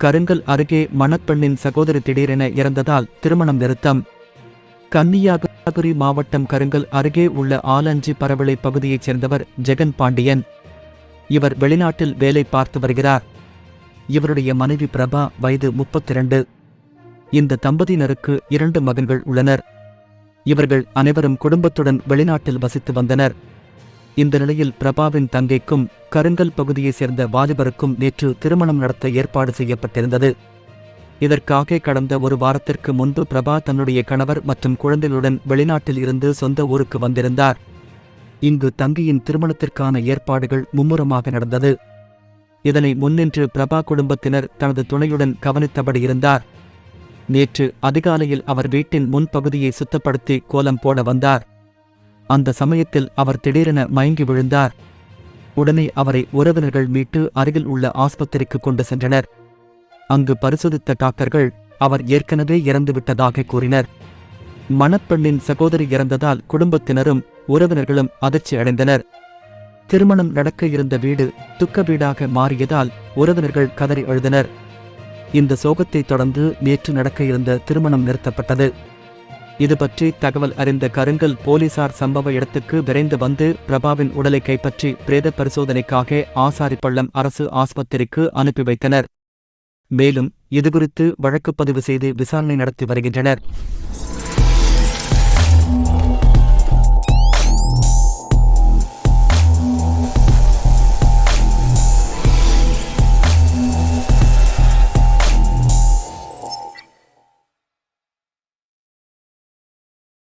கருங்கல் அருகே மணப்பெண்ணின் சகோதரி திடீரென இறந்ததால் திருமணம் நிறுத்தம். கன்னியாகுமரி மாவட்டம் கருங்கல் அருகே உள்ள ஆலஞ்சி பரவளை பகுதியைச் சேர்ந்தவர் ஜெகன் பாண்டியன். இவர் வெளிநாட்டில் வேலை பார்த்து வருகிறார். இவருடைய மனைவி பிரபா வயது 32. இந்த தம்பதியினருக்கு 2 மகன்கள் உள்ளனர். இவர்கள் அனைவரும் குடும்பத்துடன் வெளிநாட்டில் வசித்து வந்தனர். இந்த நிலையில் பிரபாவின் தங்கைக்கும் கருங்கல் பகுதியைச் சேர்ந்த வாலிபருக்கும் நேற்று திருமணம் நடத்த ஏற்பாடு செய்யப்பட்டிருந்தது. இதற்காக கடந்த ஒரு வாரத்திற்கு முன்பு பிரபா தன்னுடைய கணவர் மற்றும் குழந்தைகளுடன் வெளிநாட்டில் இருந்து சொந்த ஊருக்கு வந்திருந்தார். இங்கு தங்கையின் திருமணத்திற்கான ஏற்பாடுகள் மும்முரமாக நடந்தது. இதனை முன்னின்று பிரபா குடும்பத்தினர் தனது துணையுடன் கவனித்தபடி இருந்தார். நேற்று அதிகாலையில் அவர் வீட்டின் முன்பகுதியை சுத்தப்படுத்தி கோலம் போட வந்தார். அந்த சமயத்தில் அவர் திடீரென மயங்கி விழுந்தார். உடனே அவரை உறவினர்கள் மீட்டு அருகில் உள்ள ஆஸ்பத்திரிக்கு கொண்டு சென்றனர். அங்கு பரிசோதித்த டாக்டர்கள் அவர் ஏற்கனவே இறந்துவிட்டதாக கூறினர். மணப்பெண்ணின் சகோதரி இறந்ததால் குடும்பத்தினரும் உறவினர்களும் அதிர்ச்சி அடைந்தனர். திருமணம் நடக்க இருந்த வீடு துக்க வீடாக மாறியதால் உறவினர்கள் கதறி அழுதனர். இந்த சோகத்தை தொடர்ந்து நேற்று நடக்க இருந்த திருமணம் நிறுத்தப்பட்டது. இதுபற்றி தகவல் அறிந்த கருங்கல் போலீசார் சம்பவ இடத்துக்கு விரைந்து வந்து பிரபாவின் உடலை கைப்பற்றி பிரேத பரிசோதனைக்காக ஆசாரிப்பள்ளம் அரசு ஆஸ்பத்திரிக்கு அனுப்பி வைத்தனர். மேலும் இதுகுறித்து வழக்குப்பதிவு செய்து விசாரணை நடத்தி வருகின்றனர்.